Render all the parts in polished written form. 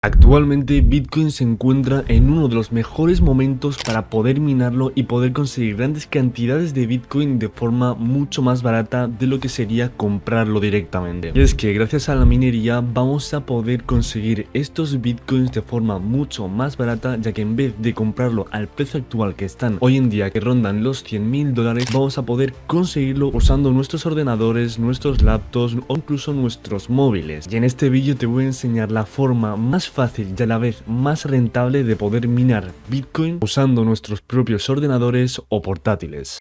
Actualmente Bitcoin se encuentra en uno de los mejores momentos para poder minarlo y poder conseguir grandes cantidades de Bitcoin de forma mucho más barata de lo que sería comprarlo directamente. Y es que gracias a la minería vamos a poder conseguir estos Bitcoins de forma mucho más barata, ya que en vez de comprarlo al precio actual que están hoy en día, que rondan los $100.000, vamos a poder conseguirlo usando nuestros ordenadores, nuestros laptops o incluso nuestros móviles. Y en este vídeo te voy a enseñar la forma más fácil y a la vez más rentable de poder minar Bitcoin usando nuestros propios ordenadores o portátiles.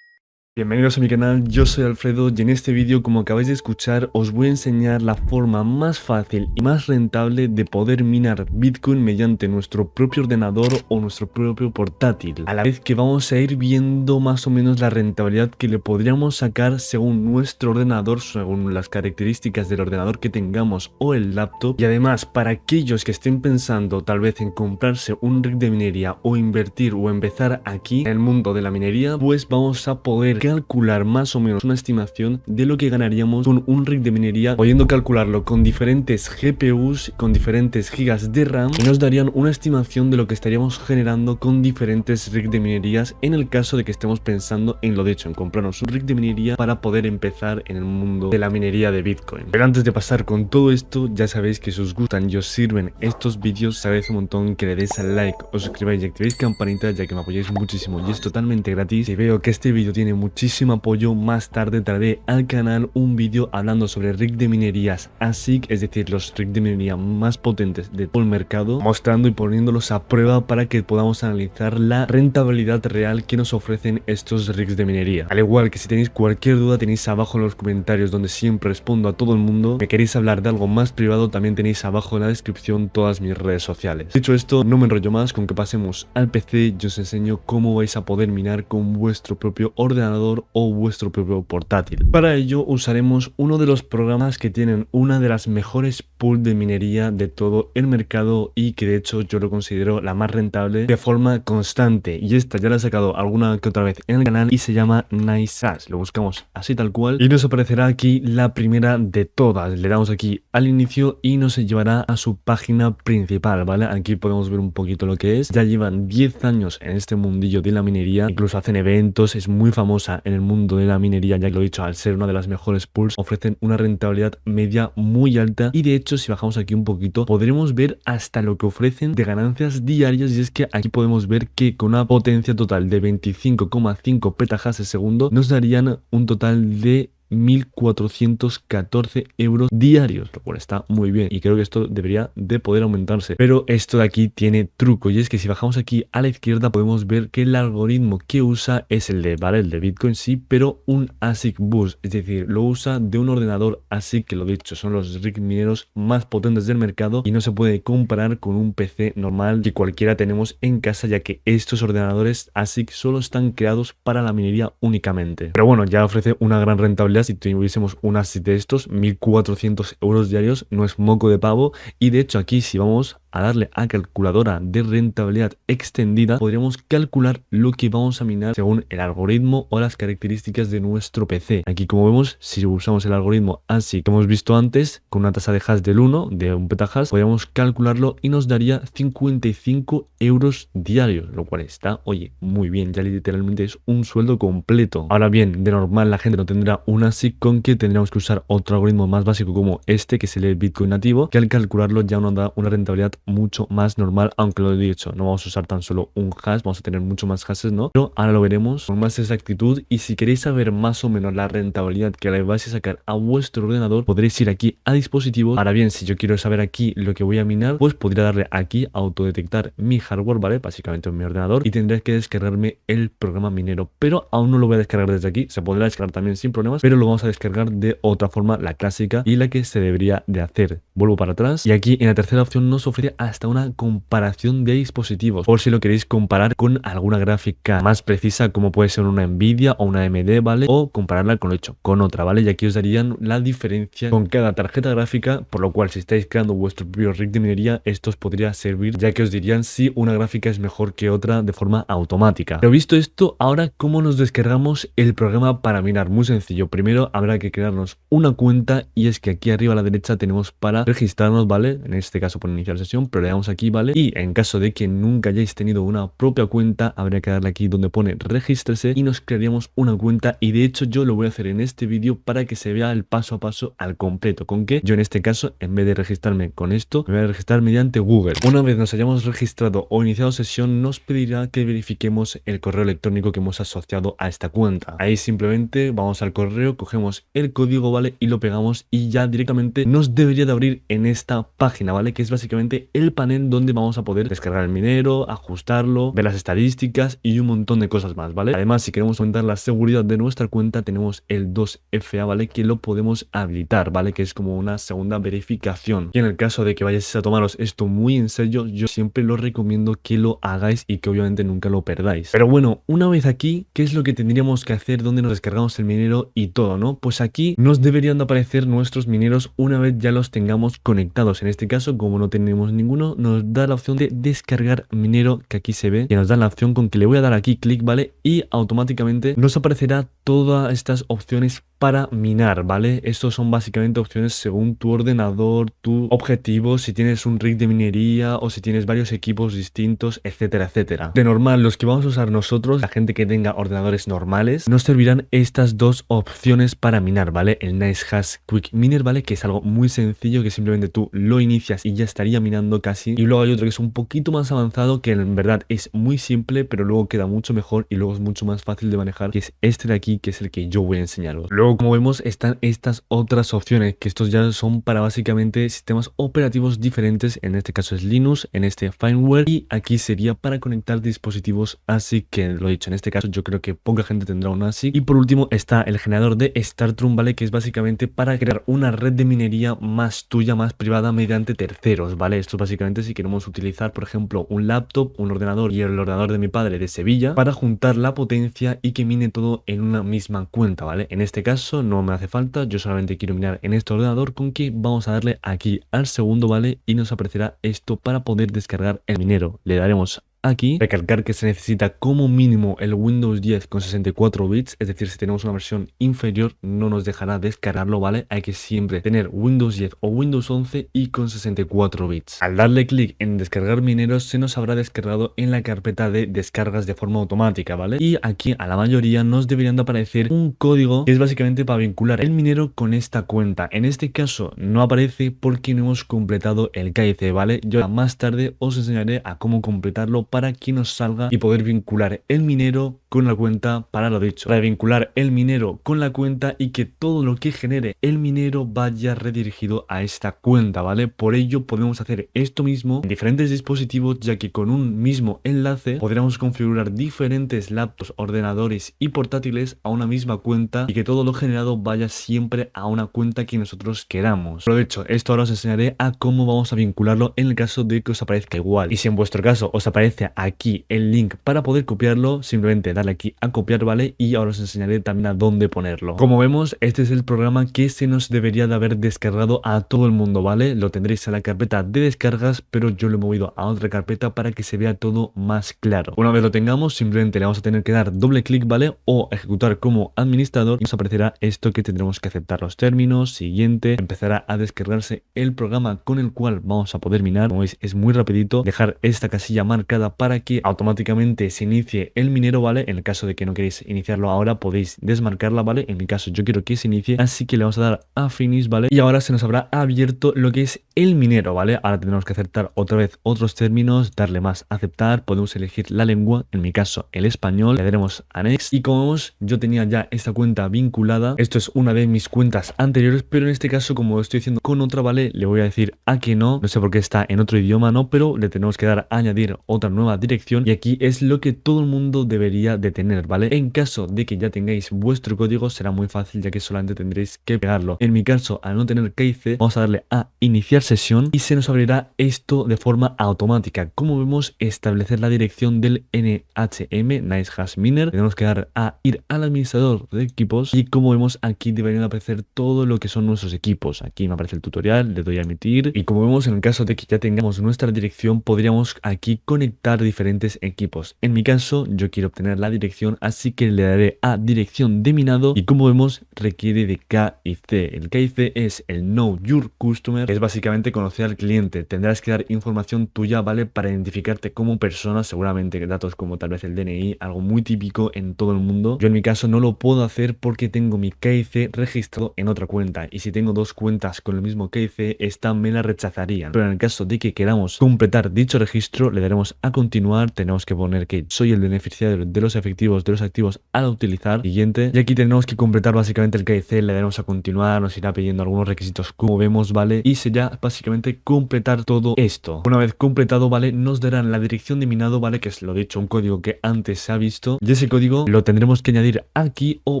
Bienvenidos a mi canal, yo soy Alfredo y en este vídeo, como acabáis de escuchar, os voy a enseñar la forma más fácil y más rentable de poder minar Bitcoin mediante nuestro propio ordenador o nuestro propio portátil, a la vez que vamos a ir viendo más o menos la rentabilidad que le podríamos sacar según nuestro ordenador, según las características del ordenador que tengamos o el laptop. Y además, para aquellos que estén pensando tal vez en comprarse un rig de minería o invertir o empezar aquí en el mundo de la minería, pues vamos a poder calcular más o menos una estimación de lo que ganaríamos con un rig de minería, pudiendo calcularlo con diferentes GPUs, con diferentes gigas de RAM, y nos darían una estimación de lo que estaríamos generando con diferentes rigs de minerías en el caso de que estemos pensando en lo dicho, en comprarnos un rig de minería para poder empezar en el mundo de la minería de Bitcoin. Pero antes de pasar con todo esto, ya sabéis que si os gustan y os sirven estos vídeos, sabéis un montón que le deis al like, os suscribáis y activéis campanita, ya que me apoyáis muchísimo y es totalmente gratis. Si veo que este vídeo tiene muchísimo apoyo, más tarde traeré al canal un vídeo hablando sobre rig de minerías ASIC, es decir, los rig de minería más potentes de todo el mercado, mostrando y poniéndolos a prueba para que podamos analizar la rentabilidad real que nos ofrecen estos rigs de minería. Al igual que si tenéis cualquier duda, tenéis abajo en los comentarios, donde siempre respondo a todo el mundo. Me queréis hablar de algo más privado, también tenéis abajo en la descripción todas mis redes sociales. Dicho esto, no me enrollo más, con que pasemos al PC y os enseño cómo vais a poder minar con vuestro propio ordenador o vuestro propio portátil. Para ello usaremos uno de los programas que tienen una de las mejores pools de minería de todo el mercado y que de hecho yo lo considero la más rentable de forma constante, y esta ya la he sacado alguna que otra vez en el canal y se llama NiceHash. Lo buscamos así tal cual y nos aparecerá aquí la primera de todas. Le damos aquí al inicio y nos llevará a su página principal, ¿vale? Aquí podemos ver un poquito lo que es. Ya llevan 10 años en este mundillo de la minería, incluso hacen eventos, es muy famosa en el mundo de la minería, ya que lo he dicho, al ser una de las mejores pools ofrecen una rentabilidad media muy alta, y de hecho si bajamos aquí un poquito podremos ver hasta lo que ofrecen de ganancias diarias, y es que aquí podemos ver que con una potencia total de 25,5 petahashes segundo nos darían un total de 1.414 euros diarios, lo cual está muy bien y creo que esto debería de poder aumentarse. Pero esto de aquí tiene truco, y es que si bajamos aquí a la izquierda podemos ver que el algoritmo que usa es el de Bitcoin, sí, pero un ASIC Boost, es decir, lo usa de un ordenador ASIC, que lo dicho, son los rig mineros más potentes del mercado y no se puede comparar con un PC normal que cualquiera tenemos en casa, ya que estos ordenadores ASIC solo están creados para la minería únicamente. Pero bueno, ya ofrece una gran rentabilidad. Si tuviésemos un ASIC de estos, 1.400 euros diarios no es moco de pavo. Y de hecho aquí, si vamos a darle a calculadora de rentabilidad extendida, podríamos calcular lo que vamos a minar según el algoritmo o las características de nuestro PC. Aquí, como vemos, si usamos el algoritmo ASIC que hemos visto antes, con una tasa de hash del 1, de un petahash, podríamos calcularlo y nos daría 55 euros diarios, lo cual está, oye, muy bien, ya literalmente es un sueldo completo. Ahora bien, de normal la gente no tendrá un ASIC, con que tendríamos que usar otro algoritmo más básico como este, que es el Bitcoin nativo, que al calcularlo ya nos da una rentabilidad mucho más normal, aunque lo he dicho, no vamos a usar tan solo un hash, vamos a tener mucho más hashes, ¿no? Pero ahora lo veremos con más exactitud. Y si queréis saber más o menos la rentabilidad que le vais a sacar a vuestro ordenador, podréis ir aquí a dispositivos. Ahora bien, si yo quiero saber aquí lo que voy a minar, pues podría darle aquí a autodetectar mi hardware, ¿vale? Básicamente en mi ordenador, y tendré que descargarme el programa minero, pero aún no lo voy a descargar desde aquí. Se podrá descargar también sin problemas, pero lo vamos a descargar de otra forma, la clásica y la que se debería de hacer. Vuelvo para atrás y aquí en la tercera opción nos ofrece hacer hasta una comparación de dispositivos, por si lo queréis comparar con alguna gráfica más precisa, como puede ser una Nvidia o una AMD, ¿vale? O compararla con lo hecho con otra, ¿vale? Y aquí os darían la diferencia con cada tarjeta gráfica, por lo cual si estáis creando vuestro propio rig de minería, esto os podría servir, ya que os dirían si una gráfica es mejor que otra de forma automática. Pero visto esto, ahora ¿cómo nos descargamos el programa para minar? Muy sencillo. Primero habrá que crearnos una cuenta, y es que aquí arriba a la derecha tenemos para registrarnos, ¿vale? En este caso por iniciar sesión, pero le damos aquí, ¿vale? Y en caso de que nunca hayáis tenido una propia cuenta, habría que darle aquí donde pone regístrese y nos crearíamos una cuenta, y de hecho yo lo voy a hacer en este vídeo para que se vea el paso a paso al completo. ¿Con qué? Yo en este caso, en vez de registrarme con esto, me voy a registrar mediante Google. Una vez nos hayamos registrado o iniciado sesión, nos pedirá que verifiquemos el correo electrónico que hemos asociado a esta cuenta. Ahí simplemente vamos al correo, cogemos el código, ¿vale? Y lo pegamos y ya directamente nos debería de abrir en esta página, ¿vale? Que es básicamente el panel donde vamos a poder descargar el minero, ajustarlo, ver las estadísticas y un montón de cosas más, ¿vale? Además, si queremos aumentar la seguridad de nuestra cuenta, tenemos el 2FA, ¿vale? Que lo podemos habilitar, ¿vale? Que es como una segunda verificación. Y en el caso de que vayáis a tomaros esto muy en serio, yo siempre lo recomiendo que lo hagáis y que obviamente nunca lo perdáis. Pero bueno, una vez aquí, ¿qué es lo que tendríamos que hacer? ¿Dónde nos descargamos el minero y todo, no? Pues aquí nos deberían de aparecer nuestros mineros una vez ya los tengamos conectados. En este caso, como no tenemos ninguno, nos da la opción de descargar minero, que aquí se ve, que nos da la opción con que le voy a dar aquí clic, ¿vale? Y automáticamente nos aparecerá todas estas opciones para minar, ¿vale? Estos son básicamente opciones según tu ordenador, tu objetivo, si tienes un rig de minería o si tienes varios equipos distintos, etcétera, etcétera. De normal, los que vamos a usar nosotros, la gente que tenga ordenadores normales, nos servirán estas dos opciones para minar, ¿vale? El NiceHash Quick Miner, ¿vale? Que es algo muy sencillo, que simplemente tú lo inicias y ya estaría minando casi. Y luego hay otro que es un poquito más avanzado, que en verdad es muy simple, pero luego queda mucho mejor y luego es mucho más fácil de manejar, que es este de aquí, que es el que yo voy a enseñaros. Luego, como vemos, están estas otras opciones, que estos ya son para básicamente sistemas operativos diferentes. En este caso es Linux, en este firmware, y aquí sería para conectar dispositivos ASIC, que lo he dicho, en este caso yo creo que poca gente tendrá un ASIC. Y por último está el generador de Startrum, ¿vale? Que es básicamente para crear una red de minería más tuya, más privada, mediante terceros, ¿vale? Esto es básicamente si queremos utilizar, por ejemplo, un laptop, un ordenador y el ordenador de mi padre de Sevilla, para juntar la potencia y que mine todo en una misma cuenta, ¿vale? En este caso no me hace falta, yo solamente quiero minar en este ordenador, con que vamos a darle aquí al segundo, ¿vale? Y nos aparecerá esto para poder descargar el minero. Le daremos aquí, recalcar que se necesita como mínimo el Windows 10 con 64 bits, es decir, si tenemos una versión inferior no nos dejará descargarlo, ¿vale? Hay que siempre tener Windows 10 o Windows 11 y con 64 bits. Al darle clic en descargar mineros, se nos habrá descargado en la carpeta de descargas de forma automática, ¿vale? Y aquí a la mayoría nos deberían de aparecer un código que es básicamente para vincular el minero con esta cuenta. En este caso no aparece porque no hemos completado el KIC, ¿vale? Yo más tarde os enseñaré a cómo completarlo para que nos salga y poder vincular el minero con la cuenta, para lo dicho, para vincular el minero con la cuenta y que todo lo que genere el minero vaya redirigido a esta cuenta, ¿vale? Por ello podemos hacer esto mismo en diferentes dispositivos, ya que con un mismo enlace podremos configurar diferentes laptops, ordenadores y portátiles a una misma cuenta y que todo lo generado vaya siempre a una cuenta que nosotros queramos. Por lo dicho, esto ahora os enseñaré a cómo vamos a vincularlo en el caso de que os aparezca igual. Y si en vuestro caso os aparece aquí el link para poder copiarlo, simplemente darle aquí a copiar, ¿vale? Y ahora os enseñaré también a dónde ponerlo. Como vemos, este es el programa que se nos debería de haber descargado a todo el mundo, ¿vale? Lo tendréis en la carpeta de descargas, pero yo lo he movido a otra carpeta para que se vea todo más claro. Una vez lo tengamos, simplemente le vamos a tener que dar doble clic, ¿vale? O ejecutar como administrador y nos aparecerá esto, que tendremos que aceptar los términos, siguiente, empezará a descargarse el programa con el cual vamos a poder minar. Como veis, es muy rapidito. Dejar esta casilla marcada para que automáticamente se inicie el minero, ¿vale? En el caso de que no queréis iniciarlo ahora, podéis desmarcarla, ¿vale? En mi caso yo quiero que se inicie, así que le vamos a dar a finish, ¿vale? Y ahora se nos habrá abierto lo que es el minero, ¿vale? Ahora tendremos que aceptar otra vez otros términos, darle más a aceptar, podemos elegir la lengua, en mi caso el español, le daremos a next y como vemos yo tenía ya esta cuenta vinculada. Esto es una de mis cuentas anteriores, pero en este caso como lo estoy haciendo con otra, ¿vale? Le voy a decir a que no sé por qué está en otro idioma, ¿no? Pero le tenemos que dar a añadir otra nueva dirección y aquí es lo que todo el mundo debería de tener, ¿vale? En caso de que ya tengáis vuestro código será muy fácil, ya que solamente tendréis que pegarlo. En mi caso, al no tener KIC, vamos a darle a iniciar sesión y se nos abrirá esto de forma automática. Como vemos, establecer la dirección del NHM, Nice Hash Miner. Tenemos que dar a ir al administrador de equipos y como vemos aquí deberían aparecer todo lo que son nuestros equipos. Aquí me aparece el tutorial, le doy a emitir y como vemos, en el caso de que ya tengamos nuestra dirección, podríamos aquí conectar diferentes equipos. En mi caso, yo quiero obtener la dirección, así que le daré a dirección de minado y como vemos requiere de KIC. El KIC es el Know Your Customer, que es básicamente conocer al cliente. Tendrás que dar información tuya, ¿vale? Para identificarte como persona, seguramente datos como tal vez el DNI, algo muy típico en todo el mundo. Yo en mi caso no lo puedo hacer porque tengo mi KIC registrado en otra cuenta y si tengo dos cuentas con el mismo KIC, esta me la rechazarían. Pero en el caso de que queramos completar dicho registro, le daremos a continuar. Tenemos que poner que soy el beneficiario de los efectivos de los activos al utilizar. Siguiente. Y aquí tenemos que completar básicamente el KIC, le daremos a continuar, nos irá pidiendo algunos requisitos como vemos, ¿vale? Y sería básicamente completar todo esto. Una vez completado, ¿vale? Nos darán la dirección de minado, ¿vale? Que es lo dicho, un código que antes se ha visto y ese código lo tendremos que añadir aquí o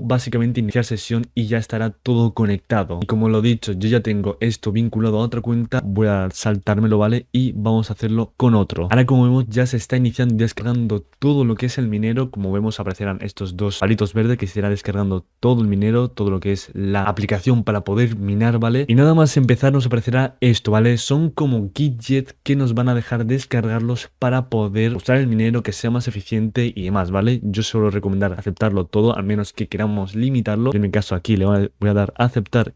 básicamente iniciar sesión y ya estará todo conectado. Y como lo dicho, yo ya tengo esto vinculado a otra cuenta, voy a saltármelo, ¿vale? Y vamos a hacerlo con otro. Ahora como vemos ya se está iniciando y descargando todo lo que es el minero. Como vemos aparecerán estos dos palitos verdes que se irá descargando todo el minero, todo lo que es la aplicación para poder minar, ¿vale? Y nada más empezar nos aparecerá esto, ¿vale? Son como widgets que nos van a dejar descargarlos para poder usar el minero, que sea más eficiente y demás, ¿vale? Yo suelo recomendar aceptarlo todo, al menos que queramos limitarlo. En mi caso aquí le voy a dar a aceptar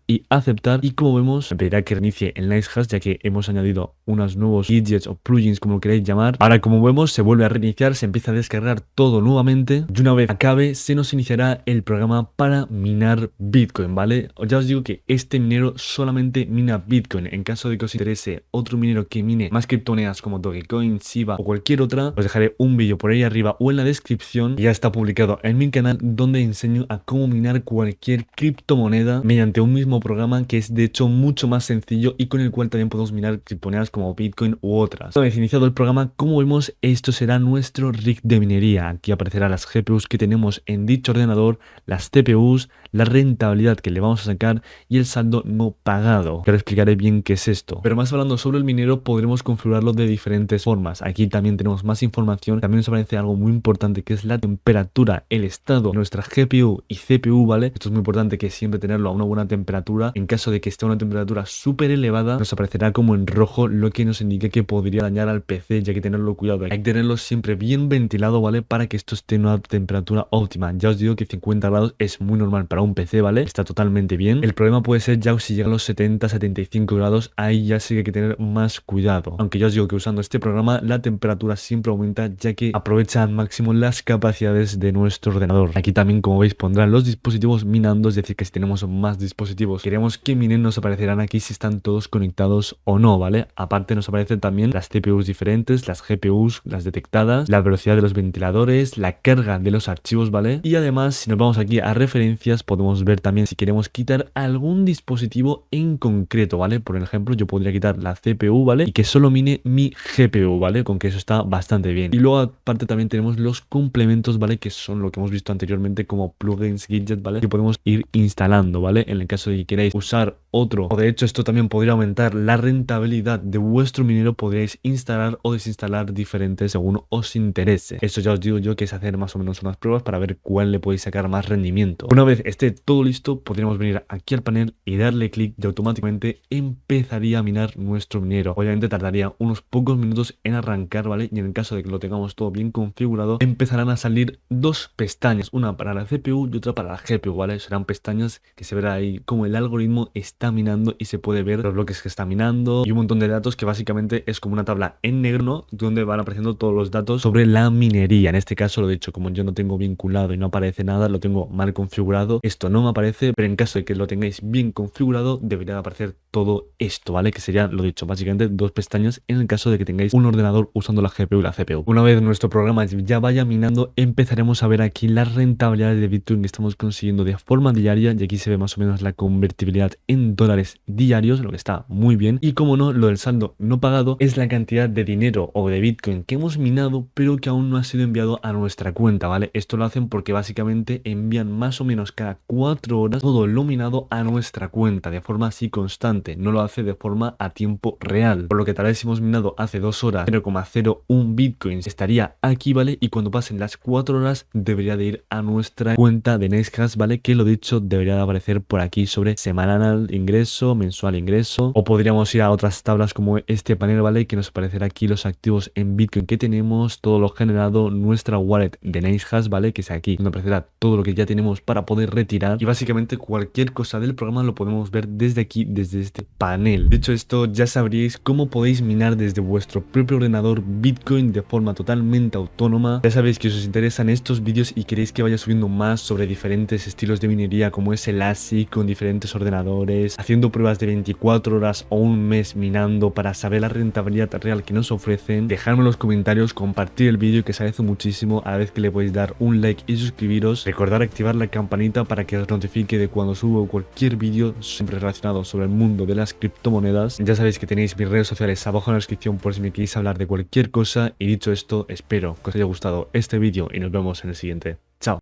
y como vemos me pedirá que reinicie el NiceHash, ya que hemos añadido unos nuevos widgets o plugins, como lo queréis llamar. Ahora como vemos se vuelve a reiniciar, se empieza a descargar todo nuevamente y una vez acabe se nos iniciará el programa para minar Bitcoin, ¿vale? Ya os digo que este minero solamente mina Bitcoin. En caso de que os interese otro minero que mine más criptomonedas como Dogecoin, Shiba o cualquier otra, os dejaré un vídeo por ahí arriba o en la descripción. Ya está publicado en mi canal donde enseño a cómo minar cualquier criptomoneda mediante un mismo programa que es de hecho mucho más sencillo y con el cual también podemos minar criptomonedas como Bitcoin u otras. Una vez iniciado el programa, como vemos, esto será nuestro rig de minería. Aquí aparecerán las GPUs que tenemos en dicho ordenador, las CPUs, la rentabilidad que le vamos a sacar y el saldo no pagado. Ahora explicaré bien qué es esto. Pero más hablando sobre el minero, podremos configurarlo de diferentes formas. Aquí también tenemos más información. También nos aparece algo muy importante que es la temperatura, el estado de nuestra GPU y CPU, ¿vale? Esto es muy importante, que siempre tenerlo a una buena temperatura. En caso de que esté a una temperatura súper elevada, nos aparecerá como en rojo, lo que nos indica que podría dañar al PC, ya que tenerlo cuidado. Hay que tenerlo siempre bien ventilado, ¿vale? Para que esto esté en una temperatura óptima. Ya os digo que 50 grados es muy normal para un PC, ¿vale? Está totalmente bien. El problema puede ser ya si llega a los 70-75 grados, ahí ya sí que hay que tener más cuidado. Aunque ya os digo que usando este programa la temperatura siempre aumenta, ya que aprovecha al máximo las capacidades de nuestro ordenador. Aquí también, como veis, pondrán los dispositivos minando, es decir, que si tenemos más dispositivos queremos que minen, nos aparecerán aquí si están todos conectados o no, ¿vale? Aparte nos aparecen también las CPUs diferentes, las GPUs, las detectadas, la velocidad de los ventiladores, la carga de los archivos, ¿vale? Y además, si nos vamos aquí a referencias, podemos ver también si queremos quitar algún dispositivo en concreto, ¿vale? Por ejemplo, yo podría quitar la CPU, ¿vale? Y que solo mine mi GPU, ¿vale? Con que eso está bastante bien. Y luego aparte también tenemos los complementos, ¿vale? Que son lo que hemos visto anteriormente como plugins, widgets, ¿vale? Que podemos ir instalando, ¿vale? En el caso de que queráis usar otro, o de hecho esto también podría aumentar la rentabilidad de vuestro minero, podríais instalar o desinstalar diferentes según os interese. Eso ya os digo yo que es hacer más o menos unas pruebas para ver cuál le podéis sacar más rendimiento. Una vez esté todo listo, podríamos venir aquí al panel y darle clic y automáticamente empezaría a minar nuestro minero. Obviamente tardaría unos pocos minutos en arrancar, ¿vale? Y en el caso de que lo tengamos todo bien configurado, empezarán a salir dos pestañas, una para la CPU y otra para la GPU, ¿vale? Serán pestañas que se verá ahí como el algoritmo está minando y se puede ver los bloques que está minando y un montón de datos que básicamente es como una tabla en negro, ¿no? Donde van apareciendo todos los datos sobre la minería. En este caso, lo he dicho, como yo no tengo vinculado y no aparece nada, lo tengo mal configurado, esto no me aparece, pero en caso de que lo tengáis bien configurado, debería aparecer todo esto, ¿vale? Que sería, lo dicho, básicamente dos pestañas en el caso de que tengáis un ordenador usando la GPU y la CPU. Una vez nuestro programa ya vaya minando, empezaremos a ver aquí las rentabilidades de Bitcoin que estamos consiguiendo de forma diaria, y aquí se ve más o menos la convertibilidad en dólares diarios, lo que está muy bien. Y como no, lo del saldo no pagado es la cantidad de dinero o de Bitcoin que hemos minado pero que aún no ha sido enviado a nuestra cuenta, ¿vale? Esto lo hacen porque básicamente envían más o menos cada 4 horas todo lo minado a nuestra cuenta de forma así constante, no lo hace de forma a tiempo real, por lo que tal vez si hemos minado hace 2 horas 0,01 bitcoins estaría aquí, ¿vale? Y cuando pasen las 4 horas debería de ir a nuestra cuenta de NextHash, ¿vale? Que lo dicho debería de aparecer por aquí sobre semanal ingreso, mensual ingreso, o podríamos ir a otras tablas como este panel, ¿vale? Que nos aparecerá aquí los activos en bitcoin que tenemos, todo lo generado, nuestra wallet de NextHash, ¿vale? Que es aquí donde aparecerá todo lo que ya tenemos para poder retirar, y básicamente cualquier cosa del programa lo podemos ver desde aquí, desde este panel. Dicho esto, ya sabríais cómo podéis minar desde vuestro propio ordenador bitcoin de forma totalmente autónoma. Ya sabéis que si os interesan estos vídeos y queréis que vaya subiendo más sobre diferentes estilos de minería como es el ASIC con diferentes ordenadores, haciendo pruebas de 24 horas o un mes minando para saber la rentabilidad real que nos ofrecen, dejadme en los comentarios, compartir el vídeo que os agradezco muchísimo, a la vez que le podéis dar un like y suscribiros, recordar activar la campanita para que os notifique de cuando subo cualquier vídeo siempre relacionado sobre el mundo de las criptomonedas. Ya sabéis que tenéis mis redes sociales abajo en la descripción por si me queréis hablar de cualquier cosa, y dicho esto, espero que os haya gustado este vídeo y nos vemos en el siguiente. Chao.